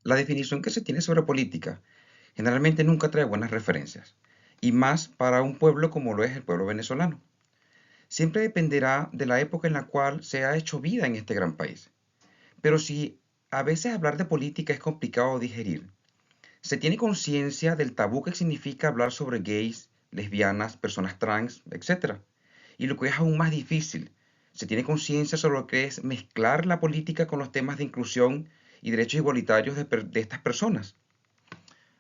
La definición que se tiene sobre política generalmente nunca trae buenas referencias, y más para un pueblo como lo es el pueblo venezolano. Siempre dependerá de la época en la cual se ha hecho vida en este gran país. Pero si a veces hablar de política es complicado de digerir, se tiene conciencia del tabú que significa hablar sobre gays, lesbianas, personas trans, etc. Y lo que es aún más difícil, se tiene conciencia sobre lo que es mezclar la política con los temas de inclusión y derechos igualitarios de estas personas.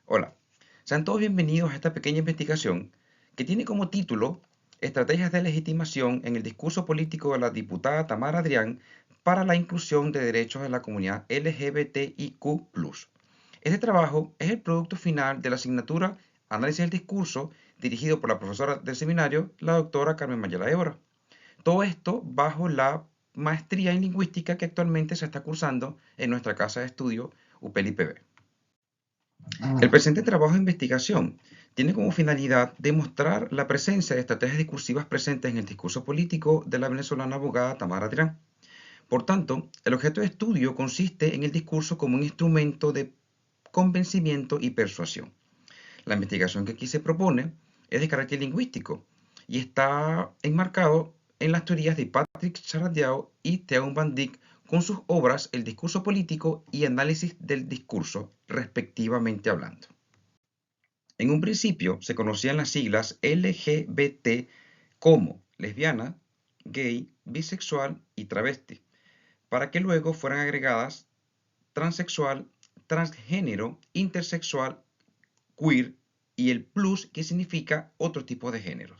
Hola, sean todos bienvenidos a esta pequeña investigación que tiene como título Estrategias de legitimación en el discurso político de la diputada Tamara Adrián para la inclusión de derechos de la comunidad LGBTIQ+. Este trabajo es el producto final de la asignatura Análisis del Discurso dirigido por la profesora del seminario, la doctora Carmen Mayela Évora. Todo esto bajo la maestría en lingüística que actualmente se está cursando en nuestra casa de estudio UPEL-IPB. El presente trabajo de investigación tiene como finalidad demostrar la presencia de estrategias discursivas presentes en el discurso político de la venezolana abogada Tamara Adrián. Por tanto, el objeto de estudio consiste en el discurso como un instrumento de convencimiento y persuasión. La investigación que aquí se propone es de carácter lingüístico y está enmarcado en las teorías de Patrick Charadiau y Teun van Dijk con sus obras El discurso político y Análisis del discurso, respectivamente hablando. En un principio se conocían las siglas LGBT como lesbiana, gay, bisexual y travesti, para que luego fueran agregadas transexual, transgénero, intersexual, queer y el plus que significa otro tipo de género.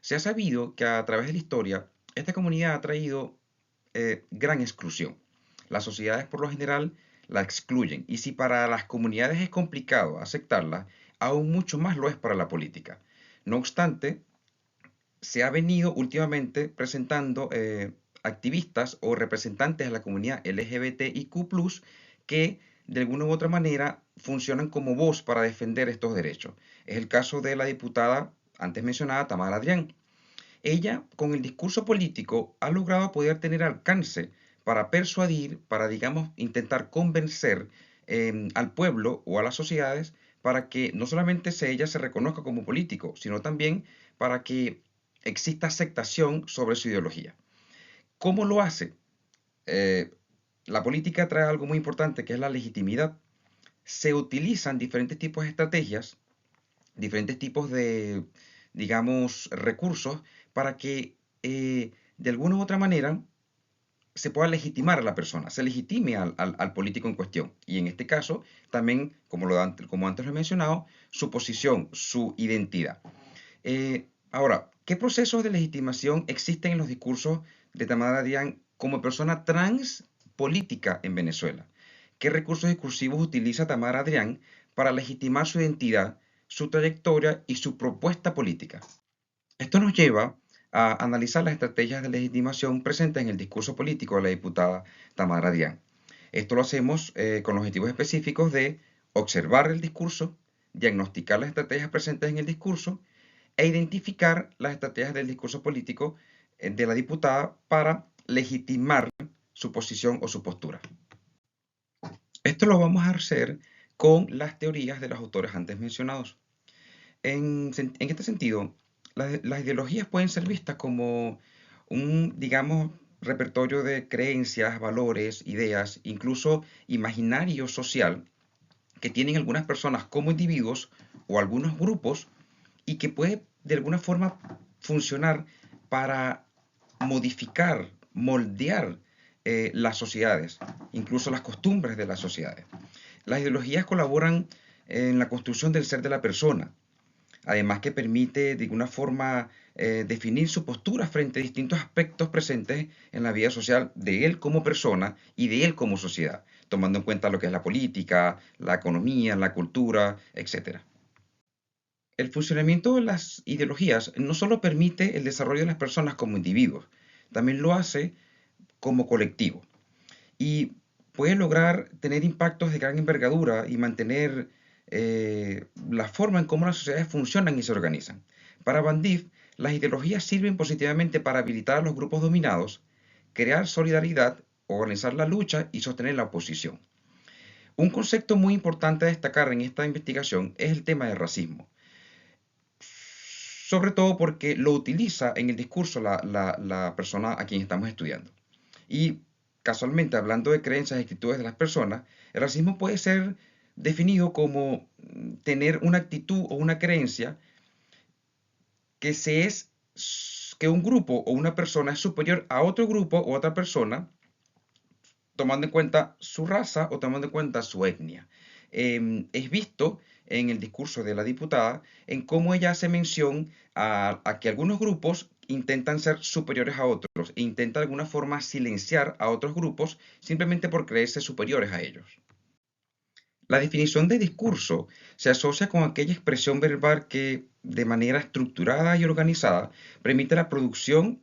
Se ha sabido que a través de la historia esta comunidad ha traído gran exclusión. Las sociedades por lo general la excluyen y si para las comunidades es complicado aceptarla, aún mucho más lo es para la política. No obstante, se ha venido últimamente presentando activistas o representantes de la comunidad LGBTIQ+, que de alguna u otra manera funcionan como voz para defender estos derechos. Es el caso de la diputada antes mencionada Tamara Adrián. Ella, con el discurso político, ha logrado poder tener alcance para persuadir, para, digamos, intentar convencer al pueblo o a las sociedades para que no solamente ella se reconozca como político, sino también para que exista aceptación sobre su ideología. ¿Cómo lo hace? Eh, la política trae algo muy importante que es la legitimidad. Se utilizan diferentes tipos de estrategias, diferentes tipos de, digamos, recursos para que de alguna u otra manera se pueda legitimar a la persona, se legitime al político en cuestión. Y en este caso, también, como antes lo he mencionado, su posición, su identidad. Ahora, ¿qué procesos de legitimación existen en los discursos de Tamara Adrián como persona trans política en Venezuela? ¿Qué recursos discursivos utiliza Tamara Adrián para legitimar su identidad, su trayectoria y su propuesta política? Esto nos lleva a analizar las estrategias de legitimación presentes en el discurso político de la diputada Tamara Adrián. Esto lo hacemos con los objetivos específicos de observar el discurso, diagnosticar las estrategias presentes en el discurso e identificar las estrategias del discurso político de la diputada para legitimar su posición o su postura. Esto lo vamos a hacer con las teorías de los autores antes mencionados. En este sentido, las ideologías pueden ser vistas como un, digamos, repertorio de creencias, valores, ideas, incluso imaginario social que tienen algunas personas como individuos o algunos grupos y que puede de alguna forma funcionar para modificar, moldear las sociedades, incluso las costumbres de las sociedades. Las ideologías colaboran en la construcción del ser de la persona, además que permite de alguna forma definir su postura frente a distintos aspectos presentes en la vida social de él como persona y de él como sociedad, tomando en cuenta lo que es la política, la economía, la cultura, etc. El funcionamiento de las ideologías no solo permite el desarrollo de las personas como individuos, también lo hace como colectivo y puede lograr tener impactos de gran envergadura y mantener la forma en cómo las sociedades funcionan y se organizan. Para Van Dijk, las ideologías sirven positivamente para habilitar a los grupos dominados, crear solidaridad, organizar la lucha y sostener la oposición. Un concepto muy importante a destacar en esta investigación es el tema del racismo, sobre todo porque lo utiliza en el discurso la persona a quien estamos estudiando. Y casualmente, hablando de creencias y actitudes de las personas, el racismo puede ser definido como tener una actitud o una creencia que se es que un grupo o una persona es superior a otro grupo o otra persona, tomando en cuenta su raza o tomando en cuenta su etnia. Es visto en el discurso de la diputada en cómo ella hace mención a que algunos grupos intentan ser superiores a otros e intentan de alguna forma silenciar a otros grupos simplemente por creerse superiores a ellos. La definición de discurso se asocia con aquella expresión verbal que, de manera estructurada y organizada, permite la producción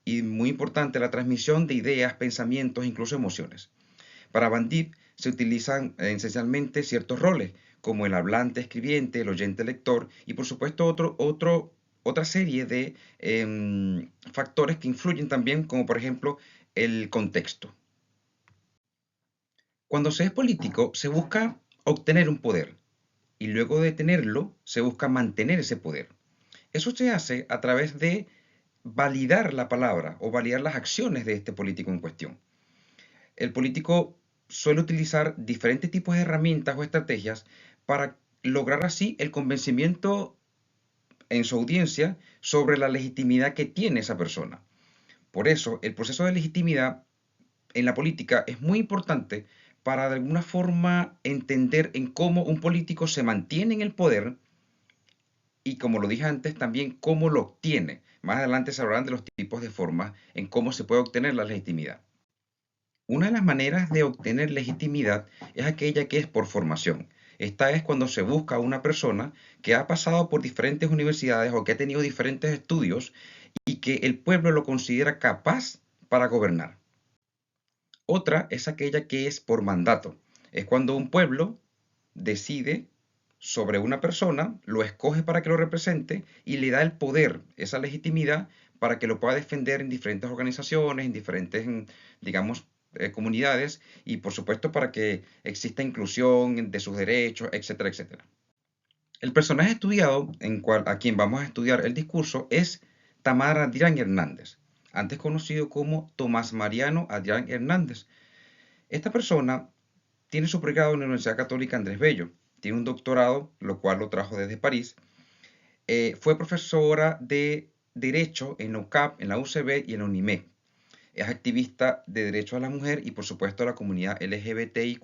y, muy importante, la transmisión de ideas, pensamientos, incluso emociones. Para Van Dijk se utilizan esencialmente ciertos roles, como el hablante, escribiente, el oyente, lector, y por supuesto otra serie de factores que influyen también, como por ejemplo el contexto. Cuando se es político, se busca obtener un poder y luego de tenerlo, se busca mantener ese poder. Eso se hace a través de validar la palabra o validar las acciones de este político en cuestión. El político suele utilizar diferentes tipos de herramientas o estrategias para lograr así el convencimiento en su audiencia sobre la legitimidad que tiene esa persona. Por eso, el proceso de legitimidad en la política es muy importante para de alguna forma entender en cómo un político se mantiene en el poder y, como lo dije antes, también cómo lo obtiene. Más adelante se hablarán de los tipos de formas en cómo se puede obtener la legitimidad. Una de las maneras de obtener legitimidad es aquella que es por formación. Esta es cuando se busca a una persona que ha pasado por diferentes universidades o que ha tenido diferentes estudios y que el pueblo lo considera capaz para gobernar. Otra es aquella que es por mandato. Es cuando un pueblo decide sobre una persona, lo escoge para que lo represente y le da el poder, esa legitimidad, para que lo pueda defender en diferentes organizaciones, en diferentes, digamos, comunidades y por supuesto para que exista inclusión de sus derechos, etcétera, etcétera. El personaje estudiado, a quien vamos a estudiar el discurso, es Tamar Adrián Hernández, antes conocido como Tomás Mariano Adrián Hernández. Esta persona tiene su pregrado en la Universidad Católica Andrés Bello, tiene un doctorado, lo cual lo trajo desde París. Fue profesora de Derecho en la UCAP, en la UCB y en la UNIMED. Es activista de derechos a la mujer y por supuesto a la comunidad LGBTIQ+,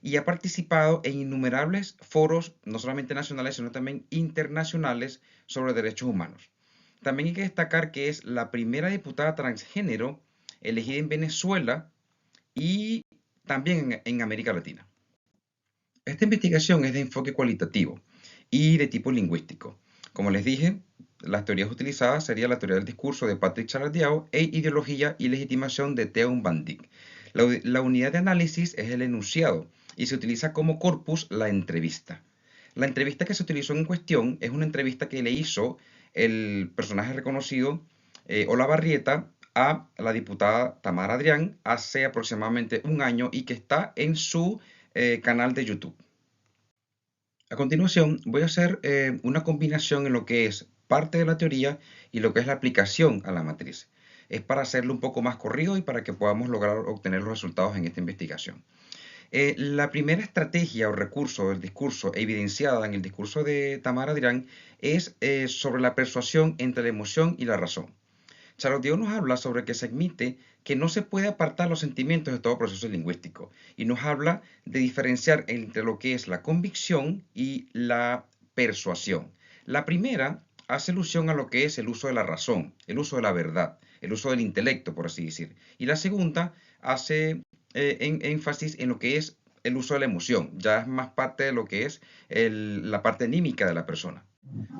y ha participado en innumerables foros, no solamente nacionales, sino también internacionales sobre derechos humanos. También hay que destacar que es la primera diputada transgénero elegida en Venezuela y también en América Latina. Esta investigación es de enfoque cualitativo y de tipo lingüístico. Como les dije, las teorías utilizadas serían la teoría del discurso de Patrick Charadiao e ideología y legitimación de Theun Van Dijk. La unidad de análisis es el enunciado y se utiliza como corpus la entrevista. La entrevista que se utilizó en cuestión es una entrevista que le hizo el personaje reconocido Olavarrieta a la diputada Tamara Adrián hace aproximadamente un año y que está en su canal de YouTube. A continuación voy a hacer una combinación en lo que es parte de la teoría y lo que es la aplicación a la matriz. Es para hacerlo un poco más corrido y para que podamos lograr obtener los resultados en esta investigación. La primera estrategia o recurso del discurso evidenciada en el discurso de Tamara Adrián es sobre la persuasión entre la emoción y la razón. Charlotte nos habla sobre que se admite que no se puede apartar los sentimientos de todo proceso lingüístico y nos habla de diferenciar entre lo que es la convicción y la persuasión. La primera hace alusión a lo que es el uso de la razón, el uso de la verdad, el uso del intelecto, por así decir. Y la segunda hace énfasis en lo que es el uso de la emoción, ya es más parte de lo que es la parte anímica de la persona.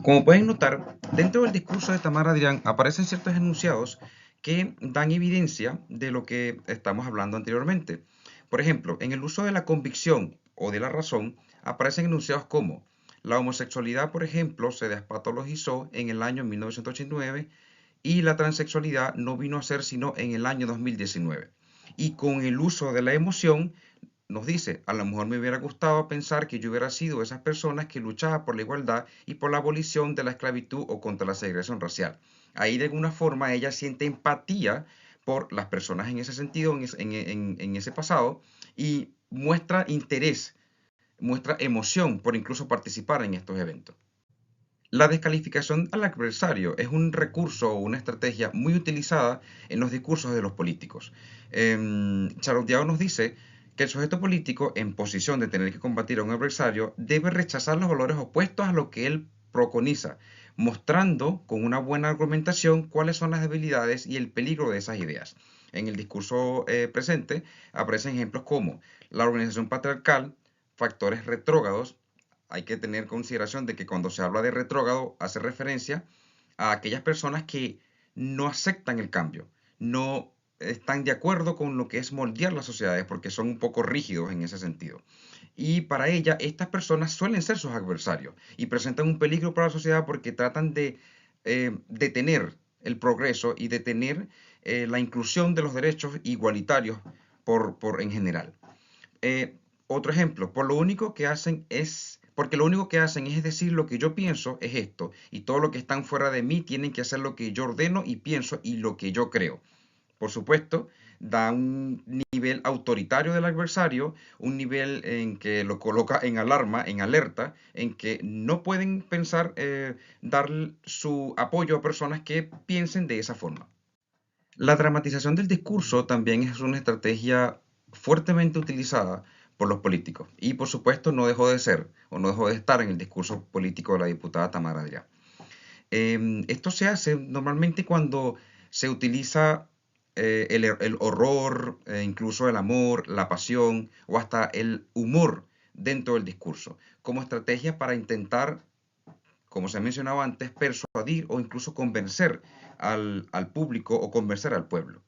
Como pueden notar, dentro del discurso de Tamara Adrián aparecen ciertos enunciados que dan evidencia de lo que estamos hablando anteriormente. Por ejemplo, en el uso de la convicción o de la razón aparecen enunciados como la homosexualidad, por ejemplo, se despatologizó en el año 1989 y la transexualidad no vino a ser sino en el año 2019. Y con el uso de la emoción nos dice, a lo mejor me hubiera gustado pensar que yo hubiera sido esas personas que luchaban por la igualdad y por la abolición de la esclavitud o contra la segregación racial. Ahí de alguna forma ella siente empatía por las personas en ese sentido, en ese pasado, y muestra interés, muestra emoción por incluso participar en estos eventos. La descalificación al adversario es un recurso o una estrategia muy utilizada en los discursos de los políticos. Charles nos dice que el sujeto político, en posición de tener que combatir a un adversario, debe rechazar los valores opuestos a lo que él preconiza, mostrando con una buena argumentación cuáles son las debilidades y el peligro de esas ideas. En el discurso presente aparecen ejemplos como la organización patriarcal, factores retrógrados. Hay que tener consideración de que cuando se habla de retrógrado hace referencia a aquellas personas que no aceptan el cambio, no están de acuerdo con lo que es moldear las sociedades porque son un poco rígidos en ese sentido. Y para ella, estas personas suelen ser sus adversarios y presentan un peligro para la sociedad porque tratan de detener el progreso y detener la inclusión de los derechos igualitarios en general. Otro ejemplo, porque lo único que hacen es decir lo que yo pienso es esto, y todo lo que están fuera de mí tienen que hacer lo que yo ordeno y pienso y lo que yo creo. Por supuesto, da un nivel autoritario del adversario, un nivel en que lo coloca en alarma, en alerta, en que no pueden pensar dar su apoyo a personas que piensen de esa forma. La dramatización del discurso también es una estrategia fuertemente utilizada por los políticos y por supuesto no dejó de ser o no dejó de estar en el discurso político de la diputada Tamara Adrià. Esto se hace normalmente cuando se utiliza el horror, incluso el amor, la pasión o hasta el humor dentro del discurso, como estrategia para intentar, como se ha mencionado antes, persuadir o incluso convencer al público o convencer al pueblo.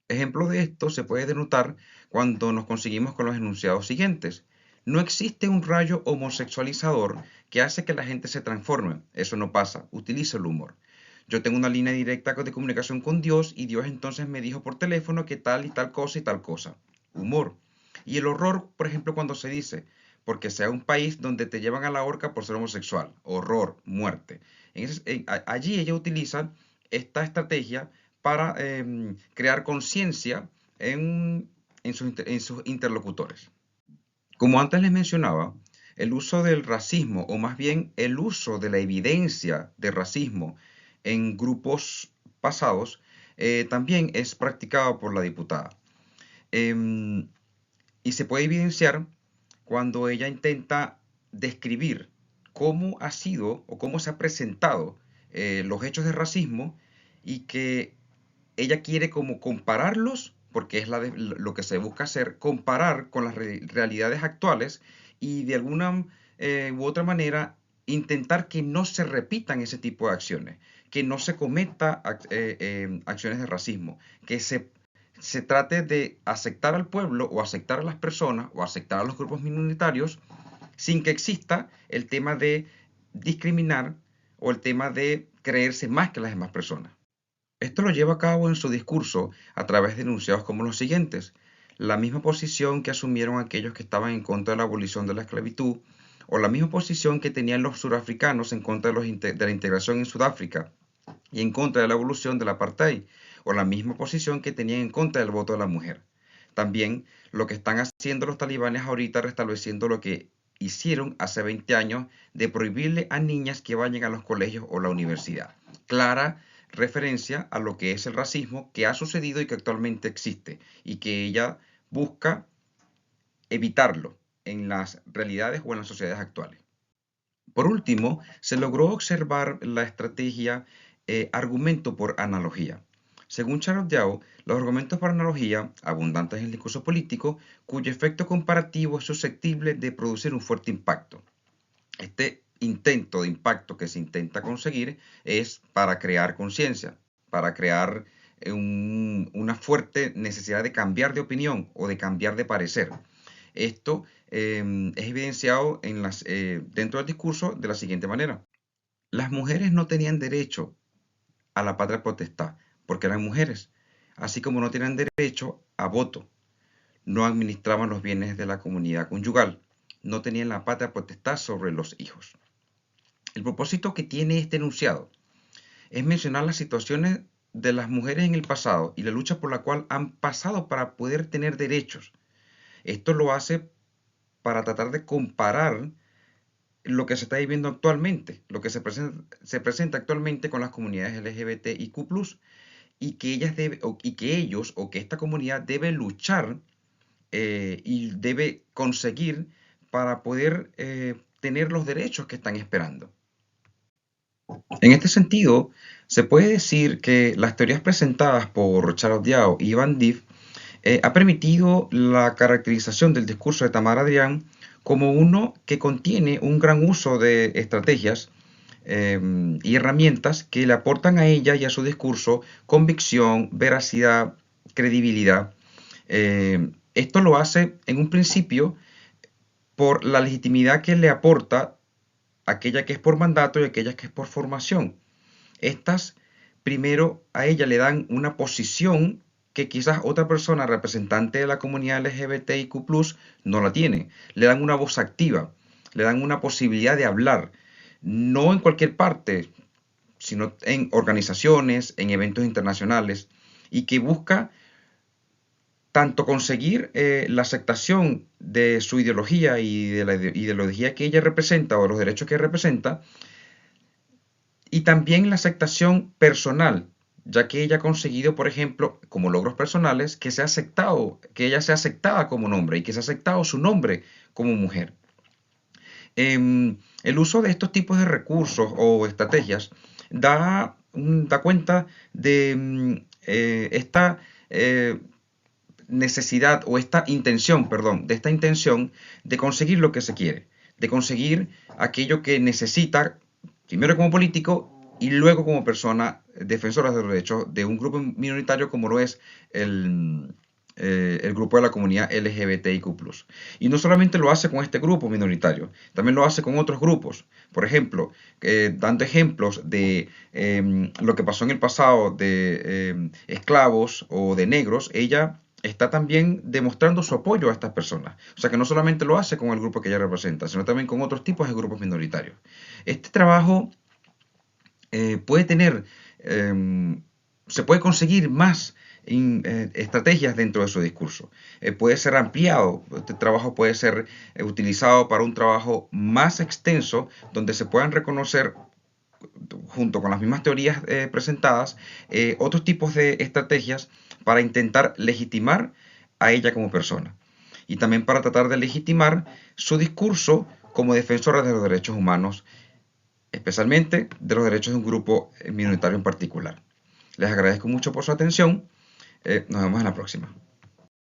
Ejemplo de esto se puede denotar cuando nos conseguimos con los enunciados siguientes. No existe un rayo homosexualizador que hace que la gente se transforme. Eso no pasa. Utiliza el humor. Yo tengo una línea directa de comunicación con Dios y Dios entonces me dijo por teléfono que tal y tal cosa y tal cosa. Humor. Y el horror, por ejemplo, cuando se dice, porque sea un país donde te llevan a la horca por ser homosexual. Horror, muerte. Allí ella utiliza esta estrategia para crear conciencia en sus interlocutores. Como antes les mencionaba, el uso del racismo, o más bien el uso de la evidencia de racismo en grupos pasados, también es practicado por la diputada. Y se puede evidenciar cuando ella intenta describir cómo ha sido o cómo se ha presentado los hechos de racismo y que ella quiere como compararlos, porque es lo que se busca hacer, comparar con las realidades actuales y de alguna u otra manera intentar que no se repitan ese tipo de acciones, que no se cometa acciones de racismo, que se trate de aceptar al pueblo o aceptar a las personas o aceptar a los grupos minoritarios sin que exista el tema de discriminar o el tema de creerse más que las demás personas. Esto lo lleva a cabo en su discurso a través de enunciados como los siguientes: la misma posición que asumieron aquellos que estaban en contra de la abolición de la esclavitud, o la misma posición que tenían los surafricanos en contra de la integración en Sudáfrica y en contra de la evolución del apartheid, o la misma posición que tenían en contra del voto de la mujer. También lo que están haciendo los talibanes ahorita restableciendo lo que hicieron hace 20 años de prohibirle a niñas que vayan a los colegios o la universidad. Clara referencia a lo que es el racismo que ha sucedido y que actualmente existe y que ella busca evitarlo en las realidades o en las sociedades actuales. Por último, se logró observar la estrategia argumento por analogía. Según Charles Yao, los argumentos por analogía, abundantes en el discurso político, cuyo efecto comparativo es susceptible de producir un fuerte impacto. Este intento de impacto que se intenta conseguir es para crear conciencia, para crear una fuerte necesidad de cambiar de opinión o de cambiar de parecer. Esto es evidenciado dentro del discurso de la siguiente manera. Las mujeres no tenían derecho a la patria potestad porque eran mujeres, así como no tenían derecho a voto. no administraban los bienes de la comunidad conyugal, no tenían la patria potestad sobre los hijos. El propósito que tiene este enunciado es mencionar las situaciones de las mujeres en el pasado y la lucha por la cual han pasado para poder tener derechos. Esto lo hace para tratar de comparar lo que se está viviendo actualmente, lo que se presenta actualmente con las comunidades LGBTIQ+, y que ellos o que esta comunidad debe luchar y debe conseguir para poder tener los derechos que están esperando. En este sentido, se puede decir que las teorías presentadas por Charles Diao y Van Dief ha permitido la caracterización del discurso de Tamara Adrián como uno que contiene un gran uso de estrategias y herramientas que le aportan a ella y a su discurso convicción, veracidad, credibilidad. Esto lo hace en un principio por la legitimidad que le aporta aquella que es por mandato y aquella que es por formación. Estas, primero, a ella le dan una posición que quizás otra persona representante de la comunidad LGBTIQ+, no la tiene. Le dan una voz activa, le dan una posibilidad de hablar, no en cualquier parte, sino en organizaciones, en eventos internacionales, y que busca tanto conseguir la aceptación de su ideología y de la ideología que ella representa o los derechos que representa, y también la aceptación personal, ya que ella ha conseguido, por ejemplo, como logros personales, que que ella sea aceptada como hombre y que sea aceptado su nombre como mujer. El uso de estos tipos de recursos o estrategias da cuenta de esta necesidad o esta intención, perdón, de esta intención de conseguir lo que se quiere, de conseguir aquello que necesita, primero como político y luego como persona defensora de los derechos de un grupo minoritario como lo es el grupo de la comunidad LGBTIQ+. Y no solamente lo hace con este grupo minoritario, también lo hace con otros grupos. Por ejemplo, dando ejemplos de lo que pasó en el pasado de esclavos o de negros, ella está también demostrando su apoyo a estas personas. O sea que no solamente lo hace con el grupo que ella representa, sino también con otros tipos de grupos minoritarios. Este trabajo puede tener, se puede conseguir más estrategias dentro de su discurso. Puede ser ampliado, este trabajo puede ser utilizado para un trabajo más extenso donde se puedan reconocer junto con las mismas teorías presentadas, otros tipos de estrategias para intentar legitimar a ella como persona y también para tratar de legitimar su discurso como defensora de los derechos humanos, especialmente de los derechos de un grupo minoritario en particular. Les agradezco mucho por su atención. Nos vemos en la próxima.